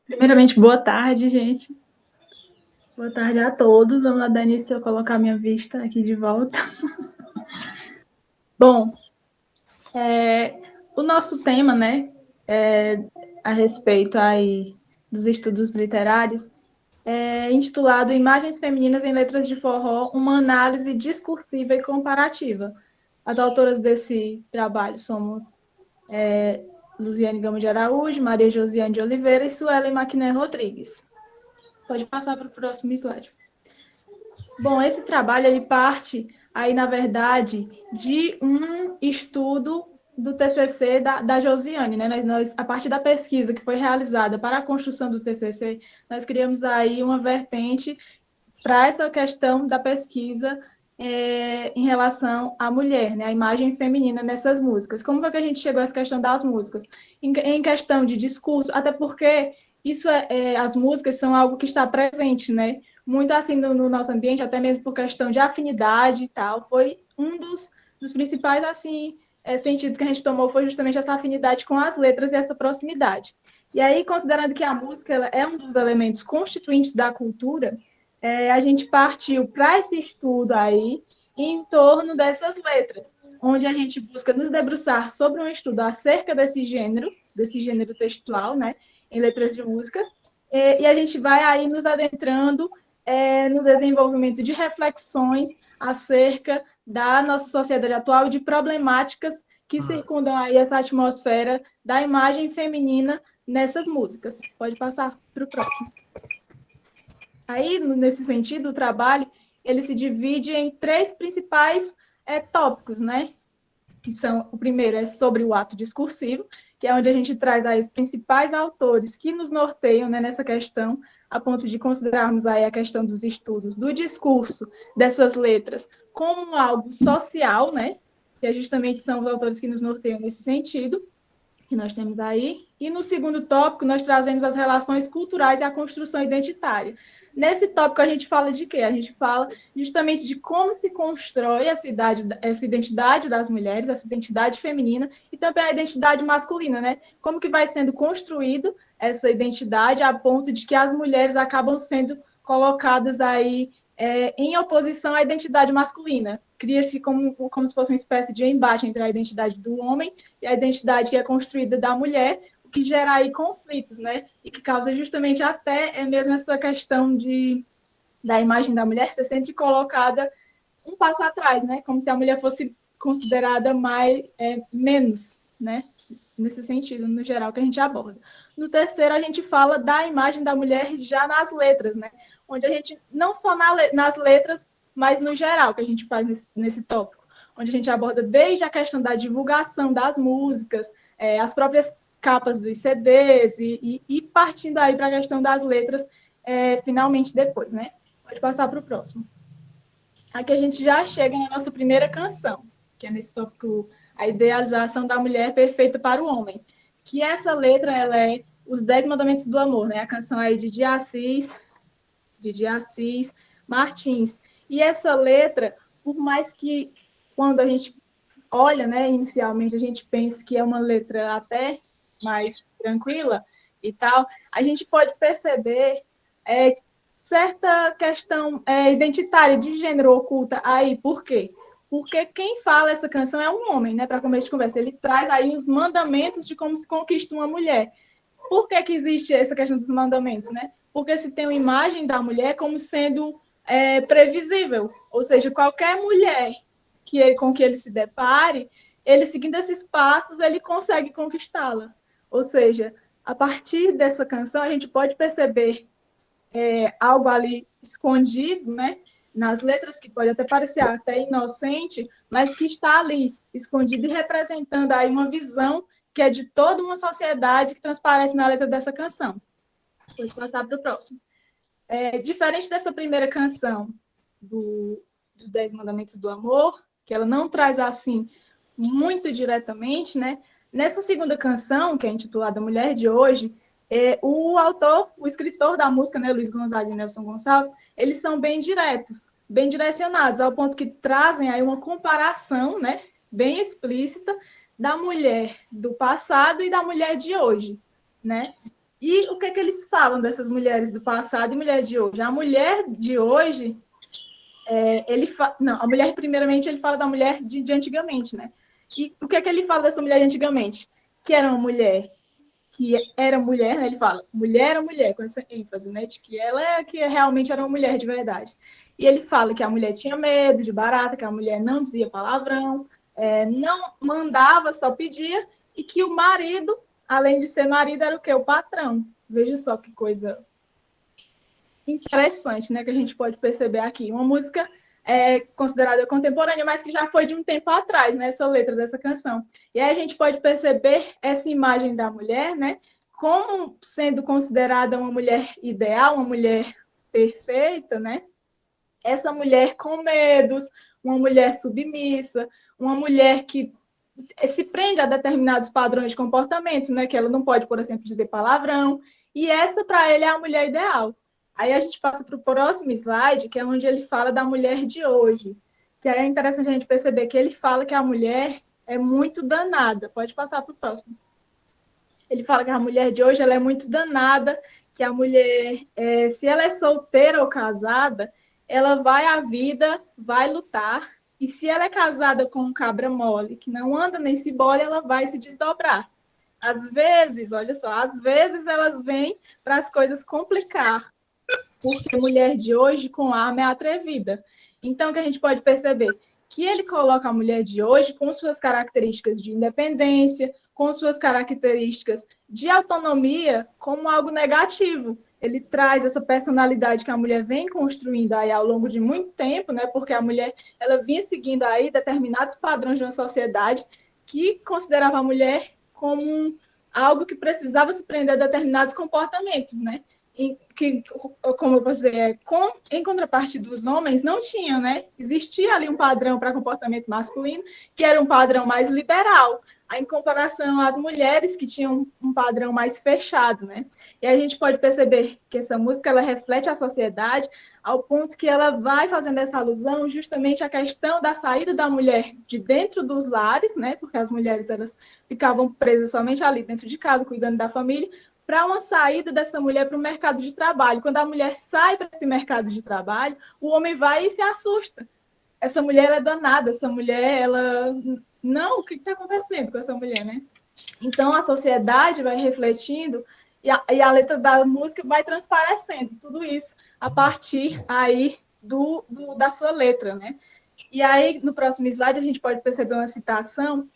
Primeiramente, boa tarde, gente. Boa tarde a todos. Vamos lá dar início a colocar minha vista aqui de volta. Bom, o nosso tema, né, a respeito aí dos estudos literários, é intitulado Imagens Femininas em Letras de Forró, uma análise discursiva e comparativa. As autoras desse trabalho somos Luziane Gama de Araújo, Maria Josiane de Oliveira e Suelen Maquiné Rodrigues. Pode passar para o próximo slide. Bom, esse trabalho ele parte aí, na verdade, de um estudo do TCC da Josiane, né? A partir da pesquisa que foi realizada para a construção do TCC, nós criamos aí uma vertente para essa questão da pesquisa em relação à mulher, né? A imagem feminina nessas músicas. Como foi que a gente chegou a essa questão das músicas? Em questão de discurso, até porque as músicas são algo que está presente, né? Muito assim no nosso ambiente, até mesmo por questão de afinidade e tal. Foi um dos principais assim sentidos que a gente tomou foi justamente essa afinidade com as letras e essa proximidade. E aí, considerando que a música é um dos elementos constituintes da cultura, a gente partiu para esse estudo aí em torno dessas letras, onde a gente busca nos debruçar sobre um estudo acerca desse gênero textual, né, em letras de música, e a gente vai aí nos adentrando no desenvolvimento de reflexões acerca da nossa sociedade atual e de problemáticas que circundam aí essa atmosfera da imagem feminina nessas músicas. Pode passar para o próximo. Aí, nesse sentido, o trabalho ele se divide em três principais tópicos, né? Que são, o primeiro é sobre o ato discursivo, que é onde a gente traz aí os principais autores que nos norteiam, né, nessa questão, a ponto de considerarmos aí a questão dos estudos do discurso dessas letras como algo social, né? Que justamente são os autores que nos norteiam nesse sentido, que nós temos aí. E no segundo tópico, nós trazemos as relações culturais e a construção identitária. Nesse tópico, a gente fala de quê? A gente fala justamente de como se constrói essa identidade das mulheres, essa identidade feminina e também a identidade masculina, né? Como que vai sendo construído essa identidade a ponto de que as mulheres acabam sendo colocadas aí em oposição à identidade masculina. Cria-se como se fosse uma espécie de embate entre a identidade do homem e a identidade que é construída da mulher, o que gera aí conflitos, né? E que causa justamente até mesmo essa questão da imagem da mulher ser sempre colocada um passo atrás, né? Como se a mulher fosse considerada menos, né? Nesse sentido, no geral, que a gente aborda. No terceiro, a gente fala da imagem da mulher já nas letras, né? Onde a gente, não só nas letras, mas no geral, que a gente faz nesse tópico, onde a gente aborda desde a questão da divulgação das músicas, as próprias capas dos CDs, e partindo aí para a questão das letras, finalmente depois, né? Pode passar para o próximo. Aqui a gente já chega na nossa primeira canção, que é nesse tópico, a idealização da mulher perfeita para o homem. Que essa letra, ela é os 10 mandamentos do amor, né? A canção aí de de Assis Martins. E essa letra, por mais que quando a gente olha, né, inicialmente a gente pensa que é uma letra até mais tranquila e tal, a gente pode perceber certa questão identitária de gênero oculta aí. Por quê? Porque quem fala essa canção é um homem, né? Para começo de conversa. Ele traz aí os mandamentos de como se conquista uma mulher. Por que existe essa questão dos mandamentos, né? Porque se tem uma imagem da mulher como sendo previsível. Ou seja, qualquer mulher com que ele se depare, ele seguindo esses passos, ele consegue conquistá-la. Ou seja, a partir dessa canção, a gente pode perceber algo ali escondido, né? Nas letras, que pode até parecer até inocente, mas que está ali, escondido e representando aí uma visão que é de toda uma sociedade que transparece na letra dessa canção. Vou passar para o próximo. Diferente dessa primeira canção dos 10 Mandamentos do Amor, que ela não traz assim muito diretamente, né? Nessa segunda canção, que é intitulada Mulher de Hoje, o autor, o escritor da música, né, Luiz Gonzaga e Nelson Gonçalves, eles são bem diretos, bem direcionados, ao ponto que trazem aí uma comparação, né, bem explícita da mulher do passado e da mulher de hoje, né? E o que é que eles falam dessas mulheres do passado e mulher de hoje? A mulher de hoje, não, a mulher, primeiramente, ele fala da mulher de antigamente, né? E o que é que ele fala dessa mulher de antigamente? Que era uma mulher que era mulher, né? Ele fala mulher era mulher, com essa ênfase, né? De que ela é que realmente era uma mulher de verdade. E ele fala que a mulher tinha medo de barata, que a mulher não dizia palavrão, não mandava, só pedia, e que o marido, além de ser marido, era o quê? O patrão. Veja só que coisa interessante, né? Que a gente pode perceber aqui. Uma música considerada contemporânea, mas que já foi de um tempo atrás, né? Essa letra dessa canção. E aí a gente pode perceber essa imagem da mulher, né? Como sendo considerada uma mulher ideal, uma mulher perfeita, né? Essa mulher com medos, uma mulher submissa, uma mulher que se prende a determinados padrões de comportamento, né? Que ela não pode, por exemplo, dizer palavrão. E essa, para ele, é a mulher ideal. Aí a gente passa para o próximo slide, que é onde ele fala da mulher de hoje. Que é interessante a gente perceber que ele fala que a mulher é muito danada. Pode passar para o próximo. Ele fala que a mulher de hoje ela é muito danada, que a mulher, se ela é solteira ou casada, ela vai à vida, vai lutar, e se ela é casada com um cabra mole, que não anda nem se bole, ela vai se desdobrar. Às vezes, olha só, às vezes elas vêm para as coisas complicar, porque a mulher de hoje com arma é atrevida. Então, o que a gente pode perceber? Que ele coloca a mulher de hoje com suas características de independência, com suas características de autonomia, como algo negativo. Ele traz essa personalidade que a mulher vem construindo aí ao longo de muito tempo, né? Porque a mulher ela vinha seguindo aí determinados padrões de uma sociedade que considerava a mulher como algo que precisava se prender a determinados comportamentos, né? Que, como eu posso dizer, em contraparte dos homens, não tinha, né? Existia ali um padrão para comportamento masculino, que era um padrão mais liberal, em comparação às mulheres que tinham um padrão mais fechado, né? E a gente pode perceber que essa música ela reflete a sociedade ao ponto que ela vai fazendo essa alusão justamente à questão da saída da mulher de dentro dos lares, né? Porque as mulheres elas ficavam presas somente ali dentro de casa, cuidando da família, para uma saída dessa mulher para o mercado de trabalho. Quando a mulher sai para esse mercado de trabalho, o homem vai e se assusta. Essa mulher ela é danada, essa mulher, ela. Não, o que está acontecendo com essa mulher, né? Então a sociedade vai refletindo e a letra da música vai transparecendo tudo isso a partir aí da sua letra, né? E aí, no próximo slide, a gente pode perceber uma citação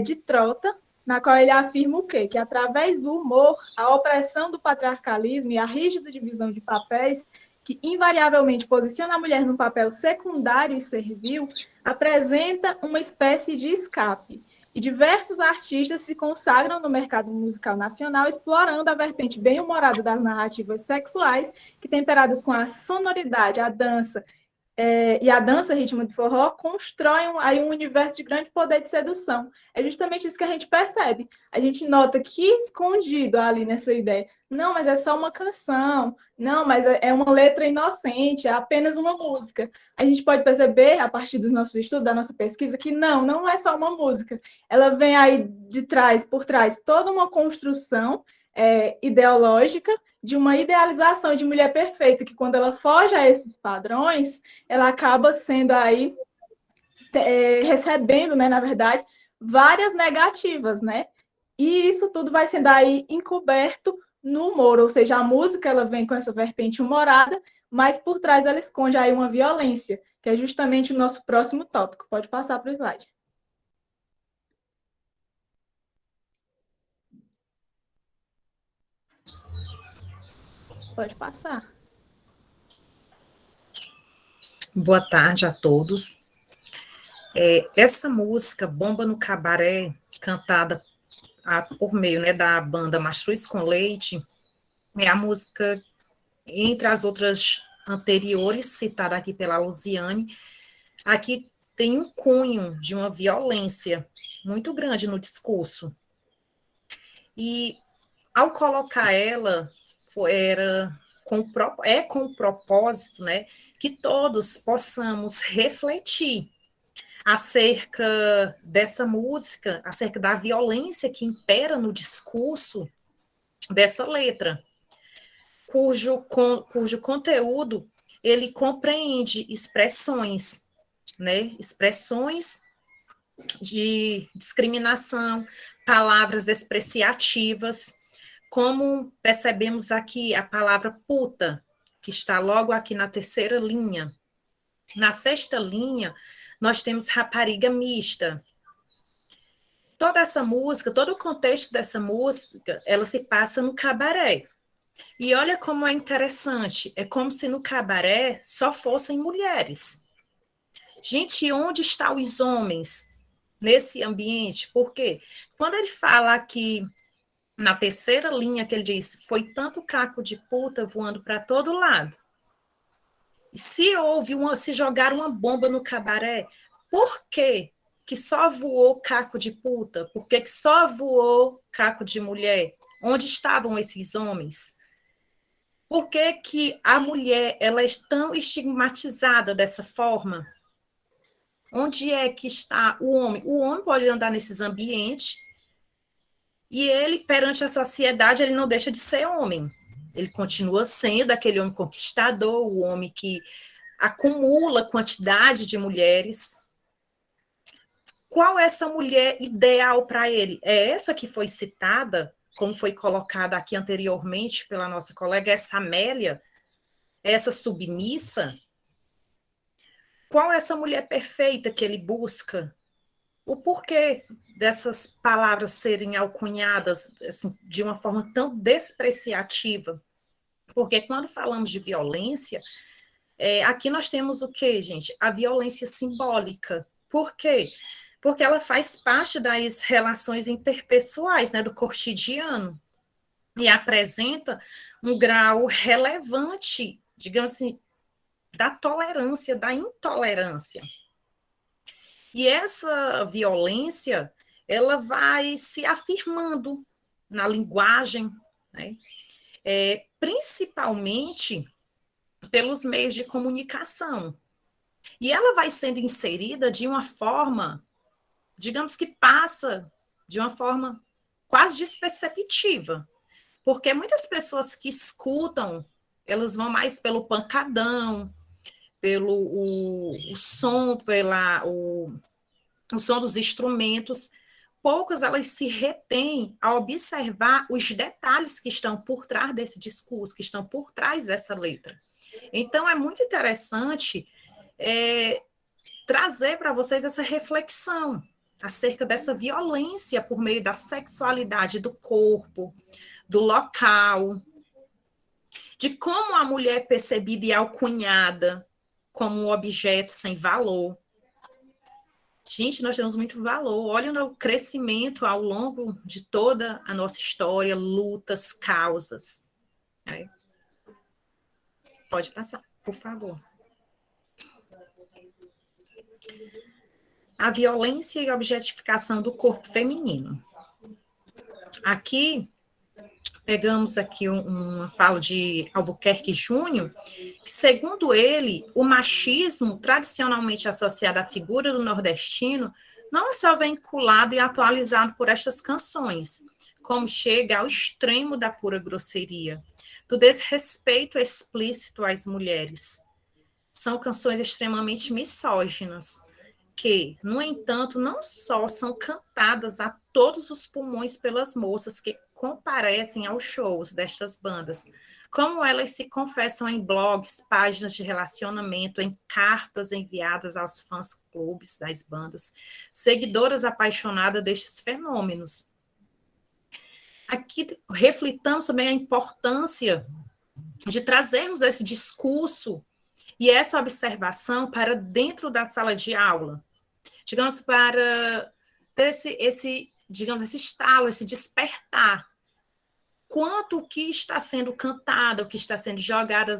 de Trota, na qual ele afirma o quê? Que através do humor, a opressão do patriarcalismo e a rígida divisão de papéis, que invariavelmente posiciona a mulher num papel secundário e servil, apresenta uma espécie de escape. E diversos artistas se consagram no mercado musical nacional, explorando a vertente bem-humorada das narrativas sexuais, que temperadas com a sonoridade, a dança e a dança ritmo de forró constrói aí um universo de grande poder de sedução. É justamente isso que a gente percebe. A gente nota que escondido ali nessa ideia. Não, mas é só uma canção. Não, mas é uma letra inocente, é apenas uma música. A gente pode perceber, a partir dos nossos estudos, da nossa pesquisa, que não é só uma música. Ela vem aí de trás, por trás, toda uma construção ideológica de uma idealização de mulher perfeita, que quando ela foge a esses padrões, ela acaba sendo aí, recebendo, né, na verdade, várias negativas, né? E isso tudo vai sendo aí encoberto no humor, ou seja, a música ela vem com essa vertente humorada, mas por trás ela esconde aí uma violência, que é justamente o nosso próximo tópico. Pode passar para o slide. Pode passar. Boa tarde a todos. Essa música, Bomba no Cabaré, cantada por meio, né, da banda Mastruz com Leite, é a música, entre as outras anteriores, citada aqui pela Luziane, aqui tem um cunho de uma violência muito grande no discurso. E, ao colocar ela, com o propósito, né, que todos possamos refletir acerca dessa música, acerca da violência que impera no discurso, dessa letra, cujo conteúdo ele compreende expressões, né? Expressões de discriminação, palavras expressiativas, como percebemos aqui a palavra puta, que está logo aqui na terceira linha. Na sexta linha, nós temos rapariga mista. Toda essa música, todo o contexto dessa música, ela se passa no cabaré. E olha como é interessante, é como se no cabaré só fossem mulheres. Gente, onde estão os homens nesse ambiente? Porque quando ele fala aqui na terceira linha que ele diz, foi tanto caco de puta voando para todo lado. Se jogaram uma bomba no cabaré, por quê que só voou caco de puta? Por que só voou caco de mulher? Onde estavam esses homens? Por que que a mulher ela é tão estigmatizada dessa forma? Onde é que está o homem? O homem pode andar nesses ambientes e ele, perante a sociedade, ele não deixa de ser homem. Ele continua sendo aquele homem conquistador, o homem que acumula quantidade de mulheres. Qual é essa mulher ideal para ele? É essa que foi citada, como foi colocada aqui anteriormente pela nossa colega, essa Amélia, essa submissa? Qual é essa mulher perfeita que ele busca? O porquê dessas palavras serem alcunhadas assim, de uma forma tão despreciativa? Porque quando falamos de violência, aqui nós temos o quê, gente? A violência simbólica. Por quê? Porque ela faz parte das relações interpessoais, né, do cotidiano, e apresenta um grau relevante, digamos assim, da tolerância, da intolerância. E essa violência, ela vai se afirmando na linguagem, né? Principalmente pelos meios de comunicação. E ela vai sendo inserida de uma forma, digamos que passa de uma forma quase desperceptiva, porque muitas pessoas que escutam, elas vão mais pelo pancadão, pelo o som, o som dos instrumentos. Poucas elas se retêm a observar os detalhes que estão por trás desse discurso, que estão por trás dessa letra. Então, é muito interessante trazer para vocês essa reflexão acerca dessa violência por meio da sexualidade do corpo, do local, de como a mulher é percebida e alcunhada como um objeto sem valor. Gente, nós temos muito valor. Olha o crescimento ao longo de toda a nossa história, lutas, causas. Pode passar, por favor. A violência e a objetificação do corpo feminino. Aqui, pegamos aqui uma fala de Albuquerque Júnior, que, segundo ele, o machismo tradicionalmente associado à figura do nordestino não é só vinculado e atualizado por estas canções, como chega ao extremo da pura grosseria, do desrespeito explícito às mulheres. São canções extremamente misóginas, que, no entanto, não só são cantadas a todos os pulmões pelas moças que comparecem aos shows destas bandas, como elas se confessam em blogs, páginas de relacionamento, em cartas enviadas aos fãs-clubes das bandas, seguidoras apaixonadas destes fenômenos. Aqui reflitamos também a importância de trazermos esse discurso e essa observação para dentro da sala de aula, digamos, para ter digamos, esse estalo, esse despertar. Quanto o que está sendo cantado, o que está sendo jogado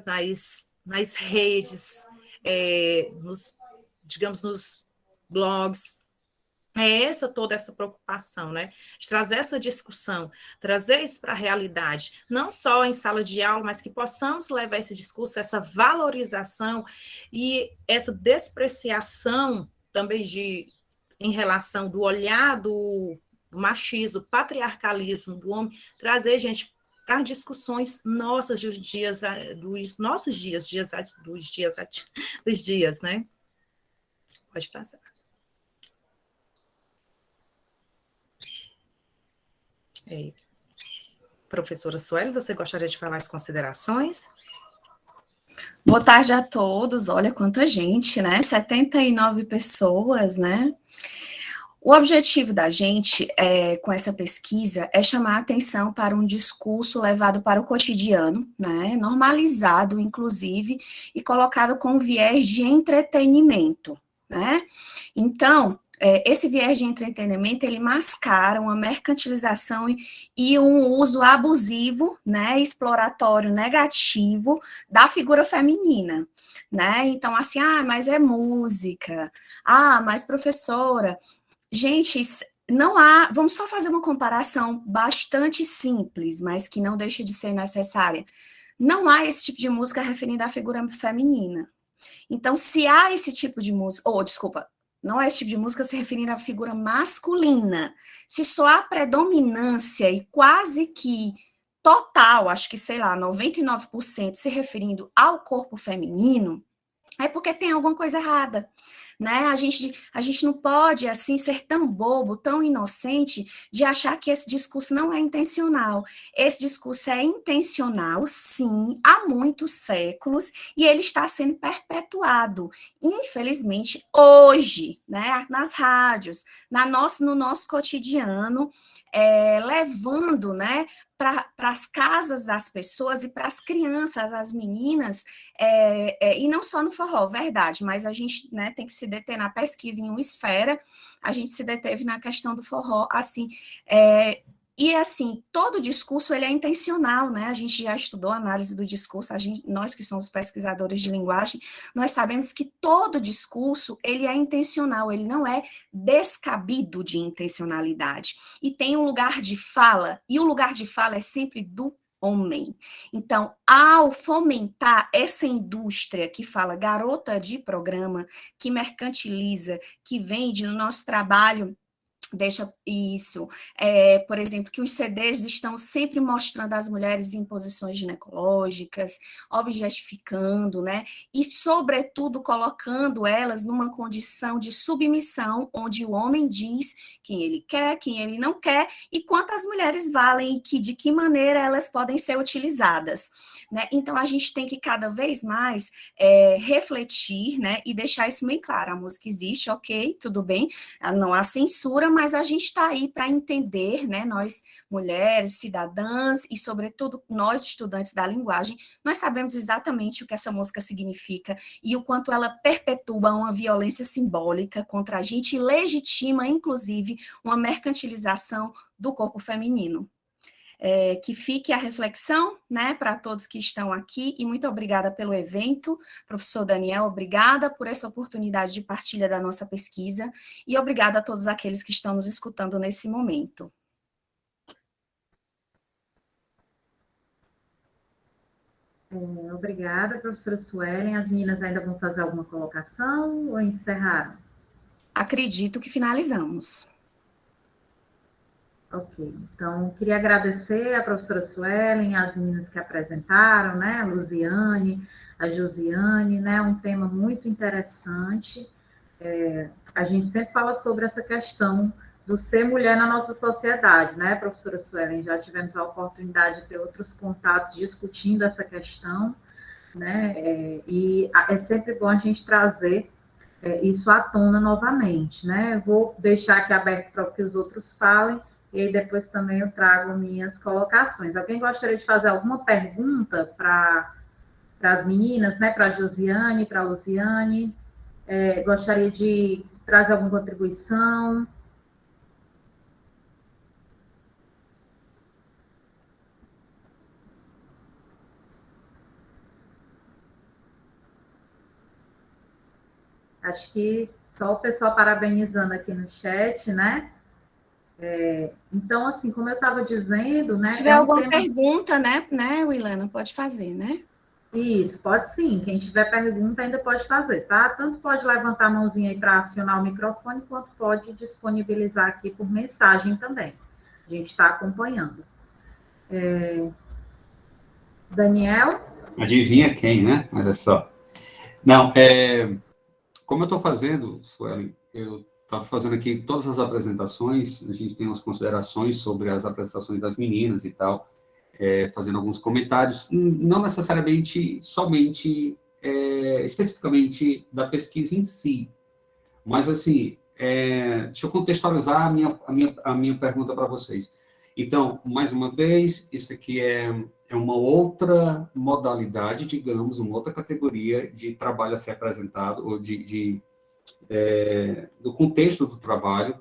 nas redes, nos blogs, toda essa preocupação, né? De trazer essa discussão, trazer isso para a realidade, não só em sala de aula, mas que possamos levar esse discurso, essa valorização e essa despreciação também em relação do olhar do machismo, patriarcalismo do homem, trazer, gente, as discussões nossas dos nossos dos dias, né? Pode passar. Professora Sueli, você gostaria de falar as considerações? Boa tarde a todos. Olha quanta gente, né? 79 pessoas, né? O objetivo da gente com essa pesquisa é chamar a atenção para um discurso levado para o cotidiano, né? Normalizado, inclusive, e colocado com viés de entretenimento, né? Então, esse viés de entretenimento, ele mascara uma mercantilização e um uso abusivo, né, exploratório negativo da figura feminina, né? Então, assim, mas é música, mas professora. Gente, não há. Vamos só fazer uma comparação bastante simples, mas que não deixa de ser necessária. Não há esse tipo de música referindo à figura feminina. Então, se há esse tipo de música, desculpa, não há esse tipo de música se referindo à figura masculina. Se só há predominância e quase que total, acho que, sei lá, 99% se referindo ao corpo feminino, é porque tem alguma coisa errada, né? A gente não pode, assim, ser tão bobo, tão inocente, de achar que esse discurso não é intencional. Esse discurso é intencional, sim, há muitos séculos, e ele está sendo perpetuado, infelizmente, hoje, né? Nas rádios, no nosso cotidiano, levando, né, para as casas das pessoas e para as crianças, as meninas, e não só no forró, verdade, mas a gente, né, tem que se deter na pesquisa em uma esfera, a gente se deteve na questão do forró, assim, e assim, todo discurso ele é intencional, né? A gente já estudou a análise do discurso, nós que somos pesquisadores de linguagem, nós sabemos que todo discurso ele é intencional, ele não é descabido de intencionalidade. E tem um lugar de fala, e o lugar de fala é sempre do homem. Então, ao fomentar essa indústria que fala garota de programa, que mercantiliza, que vende no nosso trabalho, deixa isso, por exemplo, que os CDs estão sempre mostrando as mulheres em posições ginecológicas, objetificando, né, e sobretudo colocando elas numa condição de submissão, onde o homem diz quem ele quer, quem ele não quer, e quantas mulheres valem e de que maneira elas podem ser utilizadas, né? Então a gente tem que cada vez mais refletir, né, e deixar isso bem claro, a música existe, ok, tudo bem, não há censura, mas a gente está aí para entender, né, nós mulheres, cidadãs e, sobretudo, nós estudantes da linguagem, nós sabemos exatamente o que essa música significa e o quanto ela perpetua uma violência simbólica contra a gente e legitima, inclusive, uma mercantilização do corpo feminino. Que fique a reflexão, né, para todos que estão aqui, e muito obrigada pelo evento, professor Daniel, obrigada por essa oportunidade de partilha da nossa pesquisa, e obrigada a todos aqueles que estão nos escutando nesse momento. Obrigada, professora Suelen. As meninas ainda vão fazer alguma colocação ou encerraram? Acredito que finalizamos. Ok, então queria agradecer a professora Suelen, as meninas que apresentaram, né, a Luziane, a Josiane, né, um tema muito interessante. A gente sempre fala sobre essa questão do ser mulher na nossa sociedade, né, professora Suelen? Já tivemos a oportunidade de ter outros contatos discutindo essa questão, né, e é sempre bom a gente trazer isso à tona novamente, né? Vou deixar aqui aberto para que os outros falem, e aí depois também eu trago minhas colocações. Alguém gostaria de fazer alguma pergunta para as meninas, né? Para a Josiane, para a Luziane? Gostaria de trazer alguma contribuição? Acho que só o pessoal parabenizando aqui no chat, né? Então, assim, como eu estava dizendo, né? Se tiver alguma pergunta, né, Wilana, pode fazer, né? Isso, pode sim. Quem tiver pergunta ainda pode fazer, tá? Tanto pode levantar a mãozinha aí para acionar o microfone, quanto pode disponibilizar aqui por mensagem também. A gente está acompanhando. Daniel? Adivinha quem, né? Olha só. Não, como eu estou fazendo, Sueli, eu estava fazendo aqui todas as apresentações, a gente tem umas considerações sobre as apresentações das meninas e tal, fazendo alguns comentários, não necessariamente somente, especificamente da pesquisa em si, mas, assim, deixa eu contextualizar a minha pergunta para vocês. Então, mais uma vez, isso aqui é uma outra modalidade, digamos, uma outra categoria de trabalho a ser apresentado, ou do contexto do trabalho.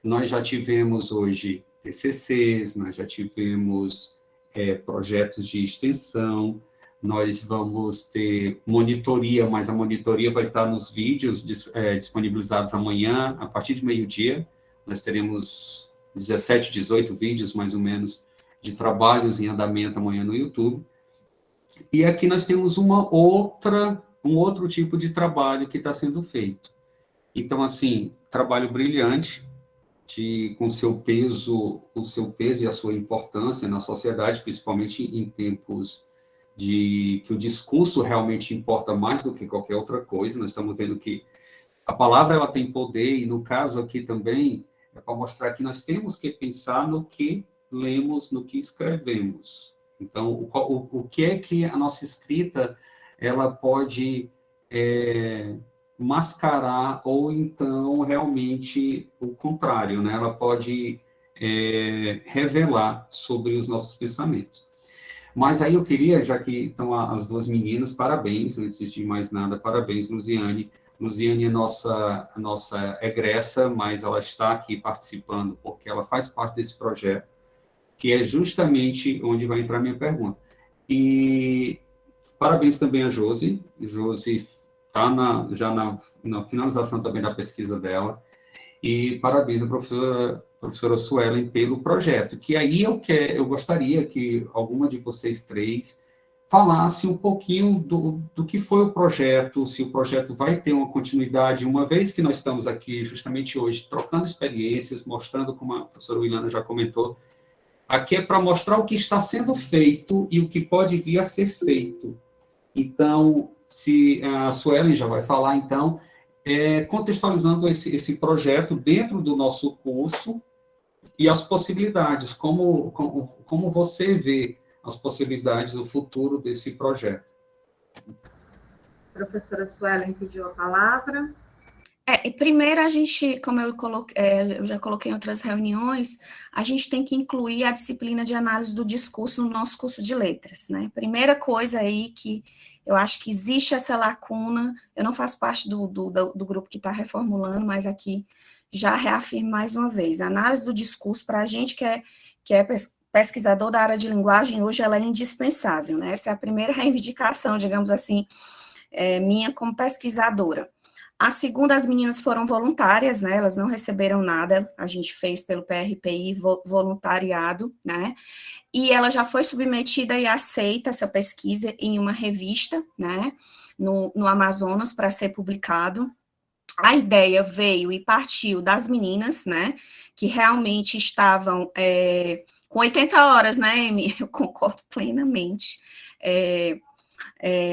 Nós já tivemos hoje TCCs, nós já tivemos projetos de extensão, nós vamos ter monitoria, mas a monitoria vai estar nos vídeos disponibilizados amanhã, a partir de meio-dia. Nós teremos 17, 18 vídeos, mais ou menos, de trabalhos em andamento amanhã no YouTube. E aqui nós temos um outro tipo de trabalho que está sendo feito. Então, assim, trabalho brilhante, com o seu peso e a sua importância na sociedade, principalmente em tempos que o discurso realmente importa mais do que qualquer outra coisa. Nós estamos vendo que a palavra ela tem poder, e no caso aqui também é para mostrar que nós temos que pensar no que lemos, no que escrevemos. Então, o que é que a nossa escrita ela pode mascarar, ou então realmente o contrário, né? Ela pode revelar sobre os nossos pensamentos. Mas aí eu queria, já que estão as duas meninas, parabéns, antes de mais nada, parabéns, Luziane. Luziane é a nossa egressa, mas ela está aqui participando porque ela faz parte desse projeto, que é justamente onde vai entrar a minha pergunta. E parabéns também a Josi. Josi está já na finalização também da pesquisa dela. E parabéns à professora Suelen pelo projeto, que aí eu gostaria que alguma de vocês três falasse um pouquinho do que foi o projeto, se o projeto vai ter uma continuidade, uma vez que nós estamos aqui justamente hoje trocando experiências, mostrando, como a professora Williana já comentou, aqui é para mostrar o que está sendo feito e o que pode vir a ser feito. Então, se a Suelen já vai falar, então, contextualizando esse projeto dentro do nosso curso e as possibilidades, como você vê as possibilidades, o futuro desse projeto. A professora Suelen pediu a palavra. E primeiro a gente, como eu já coloquei em outras reuniões, a gente tem que incluir a disciplina de análise do discurso no nosso curso de letras, né? Primeira coisa aí que eu acho que existe essa lacuna, eu não faço parte do grupo que está reformulando, mas aqui já reafirmo mais uma vez, a análise do discurso, para a gente que é pesquisador da área de linguagem, hoje ela é indispensável, né? Essa é a primeira reivindicação, digamos assim, minha como pesquisadora. A segunda, as meninas foram voluntárias, né, elas não receberam nada, a gente fez pelo PRPI voluntariado, né, e ela já foi submetida e aceita essa pesquisa em uma revista, né, no Amazonas para ser publicado. A ideia veio e partiu das meninas, né, que realmente estavam com 80 horas, né, Amy? Eu concordo plenamente.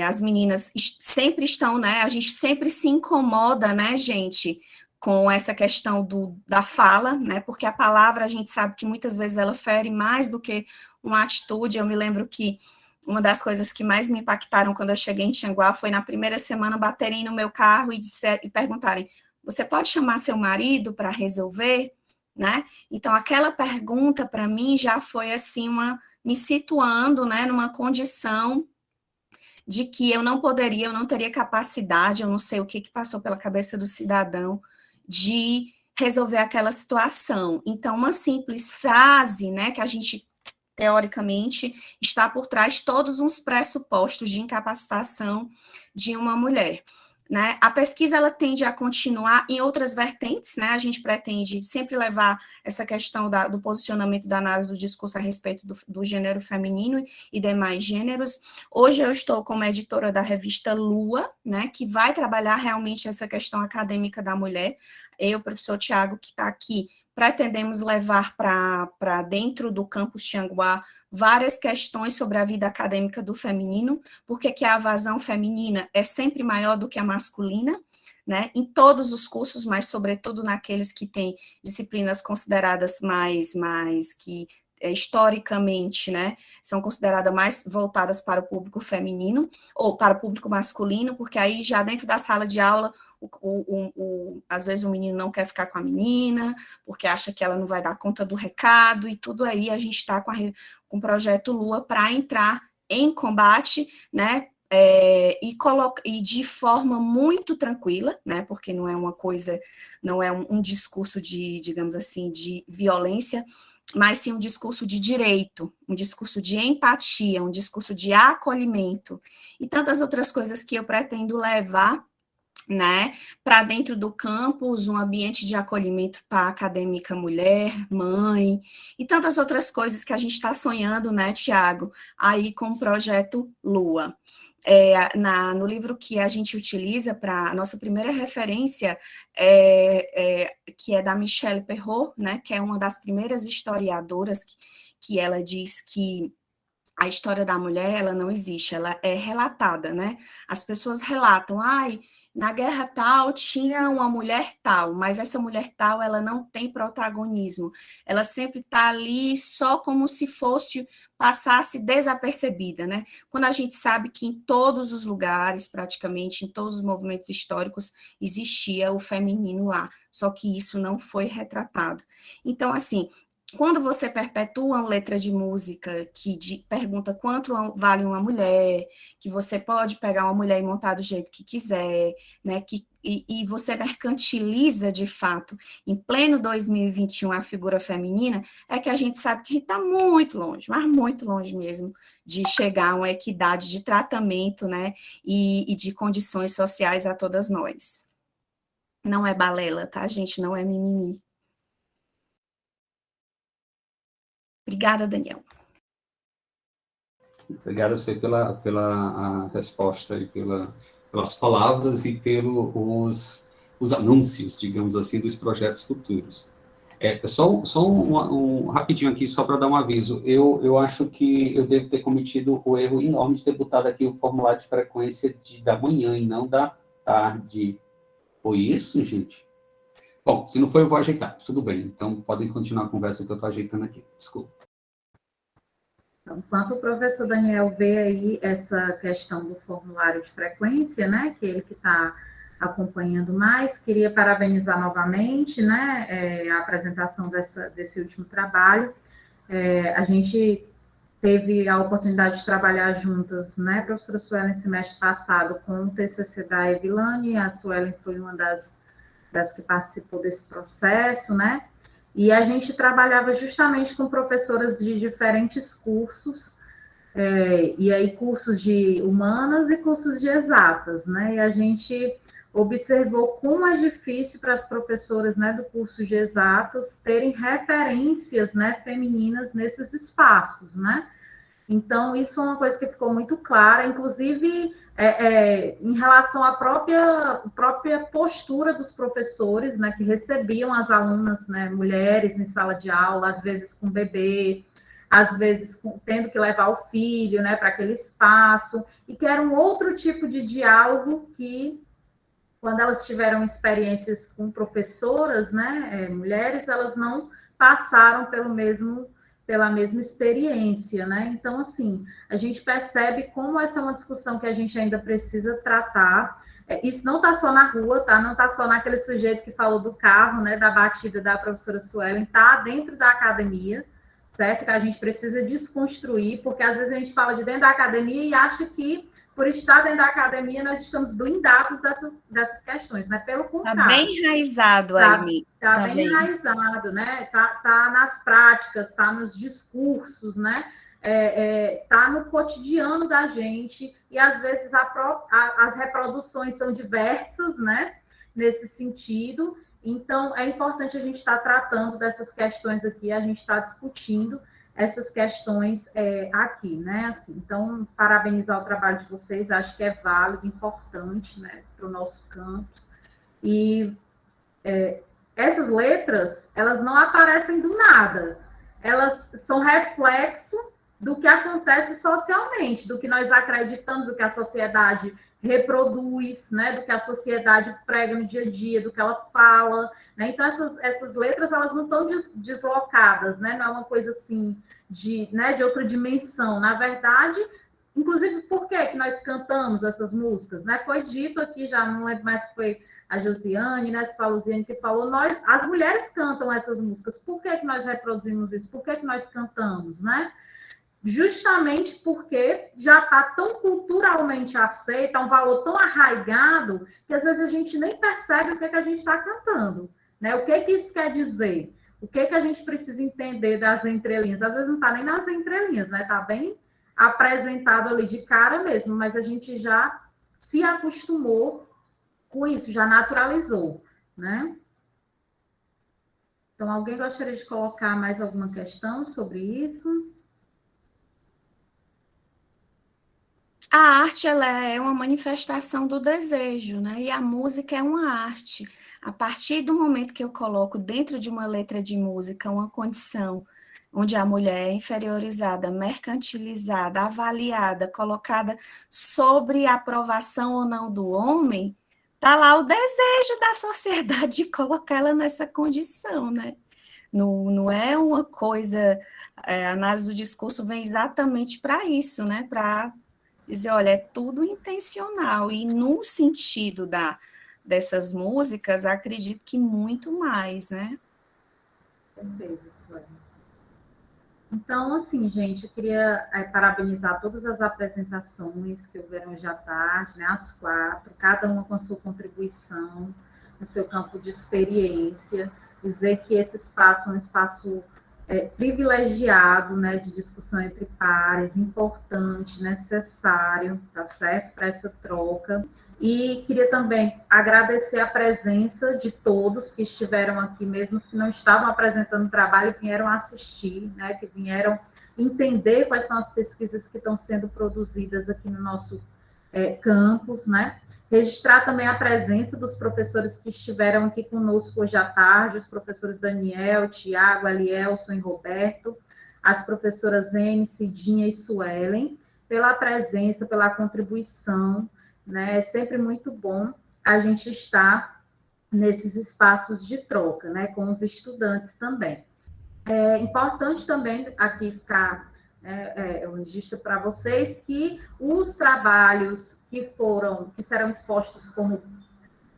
As meninas sempre estão, né, a gente sempre se incomoda, né, gente, com essa questão da fala, né, porque a palavra a gente sabe que muitas vezes ela fere mais do que uma atitude. Eu me lembro que uma das coisas que mais me impactaram quando eu cheguei em Tianguá foi na primeira semana baterem no meu carro e perguntarem, você pode chamar seu marido para resolver, né? Então, aquela pergunta para mim já foi assim, me situando, né, numa condição de que eu não teria capacidade, eu não sei o que passou pela cabeça do cidadão, de resolver aquela situação. Então, uma simples frase, né, que a gente, teoricamente, está por trás de todos uns pressupostos de incapacitação de uma mulher. Né? A pesquisa ela tende a continuar em outras vertentes, né? A gente pretende sempre levar essa questão do posicionamento da análise do discurso a respeito do gênero feminino e demais gêneros. Hoje eu estou como editora da revista Lua, né? Que vai trabalhar realmente essa questão acadêmica da mulher. Eu, o professor Tiago, que está aqui pretendemos levar para dentro do campus Tianguá várias questões sobre a vida acadêmica do feminino, porque que a evasão feminina é sempre maior do que a masculina, né, em todos os cursos, mas sobretudo naqueles que têm disciplinas consideradas mais que historicamente, né, são consideradas mais voltadas para o público feminino, ou para o público masculino, porque aí já dentro da sala de aula, às vezes o menino não quer ficar com a menina, porque acha que ela não vai dar conta do recado, e tudo aí a gente está com o projeto Lua para entrar em combate, né, e de forma muito tranquila, né, porque não é uma coisa, não é um discurso de, digamos assim, de violência, mas sim um discurso de direito, um discurso de empatia, um discurso de acolhimento, e tantas outras coisas que eu pretendo levar, né, para dentro do campus, um ambiente de acolhimento para a acadêmica mulher, mãe, e tantas outras coisas que a gente está sonhando, né, Tiago, aí com o projeto Lua. No livro que a gente utiliza para a nossa primeira referência, que é da Michelle Perrault, né, que é uma das primeiras historiadoras que ela diz que a história da mulher, ela não existe, ela é relatada, né? As pessoas relatam, na guerra tal tinha uma mulher tal, mas essa mulher tal, ela não tem protagonismo, ela sempre está ali só como se passasse desapercebida, né? Quando a gente sabe que em todos os lugares, praticamente, em todos os movimentos históricos, existia o feminino lá, só que isso não foi retratado. Então, assim, quando você perpetua uma letra de música que pergunta quanto vale uma mulher, que você pode pegar uma mulher e montar do jeito que quiser, né, e você mercantiliza, de fato, em pleno 2021, a figura feminina, é que a gente sabe que a gente está muito longe, mas muito longe mesmo, de chegar a uma equidade de tratamento, né, e de condições sociais a todas nós. Não é balela, tá, gente? Não é mimimi. Obrigada, Daniel. Obrigado a você pela a resposta e pelas palavras e pelos os anúncios, digamos assim, dos projetos futuros. Só rapidinho aqui, só para dar um aviso. Eu acho que eu devo ter cometido o erro enorme de ter botado aqui o formulário de frequência da manhã e não da tarde. Foi isso, gente? Bom, se não foi, eu vou ajeitar. Tudo bem. Então, podem continuar a conversa que eu estou ajeitando aqui. Desculpa. Então, enquanto o professor Daniel vê aí essa questão do formulário de frequência, né, que ele que está acompanhando mais, queria parabenizar novamente, né, a apresentação desse último trabalho. A gente teve a oportunidade de trabalhar juntas, né, professora Suelen, semestre passado, com o TCC da Evilane, a Suelen foi uma das que participou desse processo, né, e a gente trabalhava justamente com professoras de diferentes cursos, e aí cursos de humanas e cursos de exatas, né? E a gente observou como é difícil para as professoras, né, do curso de exatas terem referências, né, femininas nesses espaços, né? Então, isso é uma coisa que ficou muito clara, inclusive em relação à própria postura dos professores, né, que recebiam as alunas, né, mulheres em sala de aula, às vezes com bebê, às vezes tendo que levar o filho, né, para aquele espaço, e que era um outro tipo de diálogo que, quando elas tiveram experiências com professoras, né, mulheres, elas não passaram pela mesma experiência, né? Então, assim, a gente percebe como essa é uma discussão que a gente ainda precisa tratar. Isso não está só na rua, tá? Não está só naquele sujeito que falou do carro, né? Da batida da professora Suelen, está dentro da academia, certo? Que a gente precisa desconstruir, porque às vezes a gente fala de dentro da academia e acha que, por estar dentro da academia, nós estamos blindados dessas questões, né? Pelo contrário. Está bem enraizado aí. Está bem enraizado, né? Tá nas práticas, está nos discursos, né? Tá no cotidiano da gente, e às vezes as reproduções são diversas, né? Nesse sentido. Então, é importante a gente estar tratando dessas questões aqui, a gente está discutindo essas questões aqui, né? Assim, então, parabenizar o trabalho de vocês, acho que é válido, importante, né, para o nosso campus. E essas letras, elas não aparecem do nada, elas são reflexo do que acontece socialmente, do que nós acreditamos, do que a sociedade reproduz, né, do que a sociedade prega no dia a dia, do que ela fala, né? Então essas letras, elas não estão deslocadas, né? Não é uma coisa assim de outra dimensão. Na verdade, inclusive, por que nós cantamos essas músicas, né? Foi dito aqui, já não lembro mais se foi a Josiane, né, se foi a Luziane que falou, as mulheres cantam essas músicas. Por que nós reproduzimos isso? Por que nós cantamos, né? Justamente porque já está tão culturalmente aceito, é um valor tão arraigado, que às vezes a gente nem percebe o que a gente está cantando, né? O que isso quer dizer? O que a gente precisa entender das entrelinhas? Às vezes não está nem nas entrelinhas, né? Está bem apresentado ali de cara mesmo, mas a gente já se acostumou com isso, já naturalizou, né? Então, alguém gostaria de colocar mais alguma questão sobre isso? A arte, ela é uma manifestação do desejo, né? E a música é uma arte. A partir do momento que eu coloco dentro de uma letra de música uma condição onde a mulher é inferiorizada, mercantilizada, avaliada, colocada sobre a aprovação ou não do homem, tá lá o desejo da sociedade de colocá-la nessa condição, né? Não é uma coisa... a análise do discurso vem exatamente para isso, né? Para dizer, olha, é tudo intencional, e no sentido dessas músicas, acredito que muito mais, né? Certeza, Sueli. Então, assim, gente, eu queria parabenizar todas as apresentações que houveram hoje à tarde, né, as 4, cada uma com a sua contribuição, no seu campo de experiência, dizer que esse espaço é um espaço privilegiado, né, de discussão entre pares, importante, necessário, tá certo, para essa troca. E queria também agradecer a presença de todos que estiveram aqui, mesmo os que não estavam apresentando trabalho, vieram assistir, né, que vieram entender quais são as pesquisas que estão sendo produzidas aqui no nosso campus, né? Registrar também a presença dos professores que estiveram aqui conosco hoje à tarde, os professores Daniel, Tiago, Elielson e Roberto, as professoras Ene, Cidinha e Suelen, pela presença, pela contribuição, né? É sempre muito bom a gente estar nesses espaços de troca, né? Com os estudantes também. É importante também aqui ficar eu registro para vocês que os trabalhos que serão expostos como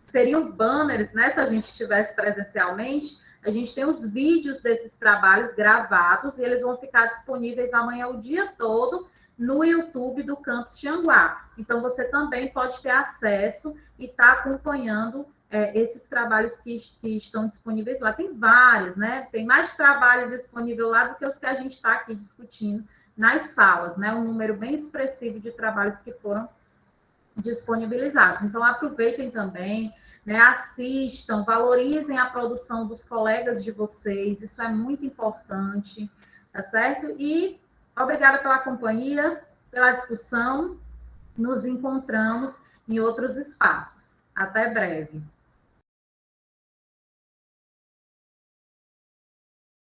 seriam banners, né? Se a gente estivesse presencialmente, a gente tem os vídeos desses trabalhos gravados e eles vão ficar disponíveis amanhã o dia todo no YouTube do Campus Tianguá. Então, você também pode ter acesso e estar acompanhando esses trabalhos que estão disponíveis lá. Tem vários, né? Tem mais trabalho disponível lá do que os que a gente está aqui discutindo nas salas, né? Um número bem expressivo de trabalhos que foram disponibilizados. Então, aproveitem também, né? Assistam, valorizem a produção dos colegas de vocês, isso é muito importante, tá certo? E obrigada pela companhia, pela discussão, nos encontramos em outros espaços. Até breve.